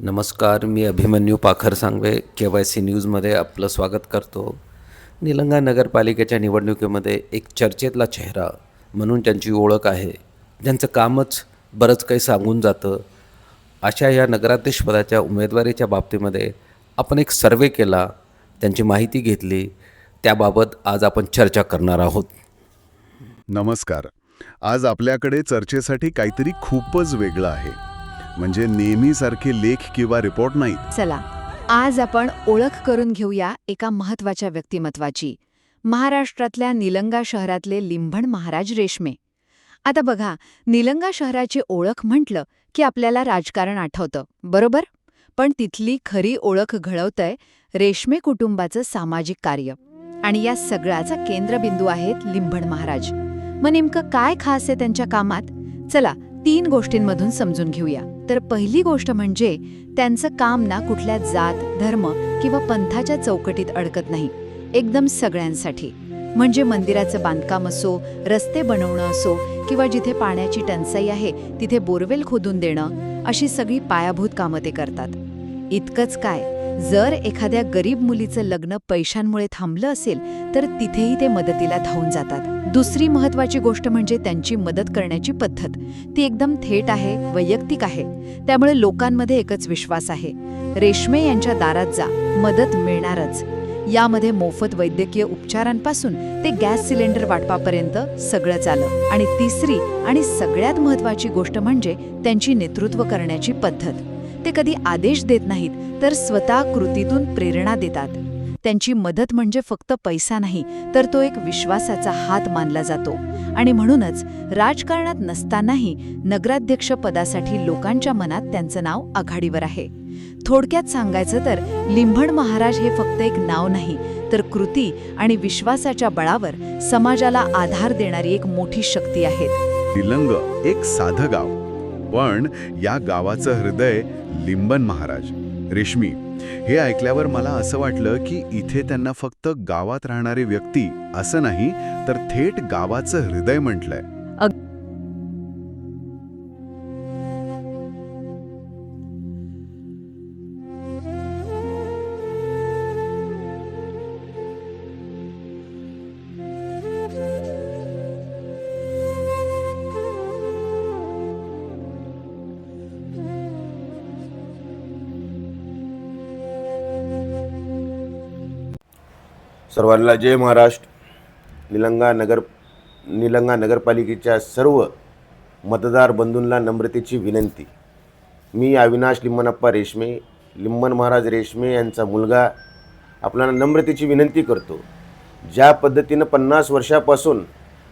नमस्कार, मी अभिमन्यू पाखर सांगवे KYC न्यूजमध्ये आपलं स्वागत करतो. निलंगा नगरपालिकेच्या निवडणुकीमध्ये एक चर्चेतला चेहरा म्हणून त्यांची ओळख आहे. ज्यांचं कामच बरंच काही सांगून जातं. अशा या नगराध्यक्षपदाच्या उमेदवारीच्या बाबतीमध्ये आपण एक सर्वे केला, त्यांची माहिती घेतली. त्याबाबत आज आपण चर्चा करणार आहोत. नमस्कार. आज आपल्याकडे चर्चेसाठी काहीतरी खूपच वेगळं आहे. म्हणजे नेहमीसारखे लेख किंवा रिपोर्ट नाहीत. चला, आज आपण ओळख करून घेऊया एका महत्त्वाच्या व्यक्तिमत्वाची. महाराष्ट्रातल्या निलंगा शहरातले लिंभण महाराज रेशमे. आता बघा, निलंगा शहराची ओळख म्हटलं की आपल्याला राजकारण आठवतं, बरोबर? पण तिथली खरी ओळख घडवतंय रेशमे कुटुंबाचं सामाजिक कार्य. आणि या सगळ्याचा केंद्रबिंदू आहेत लिंभण महाराज. मग नेमकं काय खास आहे त्यांच्या कामात? चला, 3 गोष्टींमधून समजून घेऊया. तर पहिली गोष्ट म्हणजे त्यांचं काम ना कुठल्या जात, धर्म किंवा पंथाच्या चौकटीत अडकत नाही. एकदम सगळ्यांसाठी. म्हणजे मंदिराचं बांधकाम असो, रस्ते बनवणं असो किंवा जिथे पाण्याची टंचाई आहे तिथे बोरवेल खोदून देणं, अशी सगळी पायाभूत कामं ते करतात. इतकंच काय, जर एखाद्या गरीब मुलीचं लग्न पैशांमुळे थांबलं असेल तर तिथेही ते मदतीला धावून जातात. दुसरी महत्त्वाची गोष्ट म्हणजे त्यांची मदत करण्याची पद्धत. ती एकदम थेट आहे, वैयक्तिक आहे. त्यामुळे लोकांमध्ये एकच विश्वास आहे, रेशमे यांच्या दारात जा, मदत मिळणारच. यामध्ये मोफत वैद्यकीय उपचारांपासून ते गॅस सिलेंडर वाटपापर्यंत सगळंच आलं. आणि तिसरी आणि सगळ्यात महत्त्वाची गोष्ट म्हणजे त्यांची नेतृत्व करण्याची पद्धत. ते कधी आदेश देत नाहीत, तर स्वतः कृतीतून प्रेरणा देतात. त्यांची मदत म्हणजे फक्त पैसा नाही, तर तो एक विश्वासाचा हात मानला जातो. आणि म्हणूनच राजकारणात नसतानाही नगराध्यक्ष पदासाठी लोकांच्या मनात त्यांचं नाव आघाडीवर आहे. थोडक्यात सांगायचं तर लिंभण महाराज हे फक्त एक नाव नाही, तर कृती आणि विश्वासाच्या बळावर समाजाला आधार देणारी एक मोठी शक्ती आहेत. निलंग एक साधं गाव, पण या गावाचं हृदय लिंबन महाराज, रेशमी. हे ऐकल्यावर मला असं वाटलं की इथे त्यांना फक्त गावात राहणारी व्यक्ती असं नाही, तर थेट गावाचं हृदय म्हटलंय. सर्वांना जय महाराष्ट्र. निलंगा नगरपालिकेच्या सर्व मतदार बंधूंना नम्रतेची विनंती. मी अविनाश लिंबनप्पा रेशमे, लिंबन महाराज रेशमे यांचा मुलगा, आपल्याला नम्रतेची विनंती करतो. ज्या पद्धतीनं 50 वर्षापासून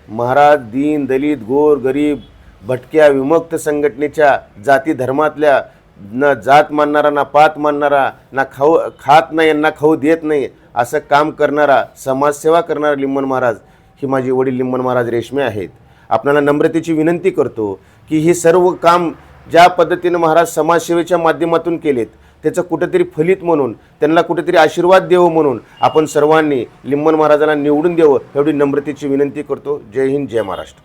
महाराज दीन, दलित, गोर, गरीब, भटक्या, विमुक्त संघटनेच्या जाती धर्मातल्या ना जात मानणारा, ना पात मानणारा, ना खात नाही, यांना खाऊ देत नाही, असं काम करणारा, समाजसेवा करणारा लिंबन महाराज ही माझे वडील लिंबन महाराज रेशमे आहेत. आपल्याला नम्रतेची विनंती करतो की हे सर्व काम ज्या पद्धतीनं महाराज समाजसेवेच्या माध्यमातून केलेत, त्याचं कुठेतरी फलित म्हणून, त्यांना कुठेतरी आशीर्वाद द्यावं म्हणून आपण सर्वांनी लिंबन महाराजांना निवडून द्यावं, एवढी नम्रतेची विनंती करतो. जय हिंद, जय महाराष्ट्र.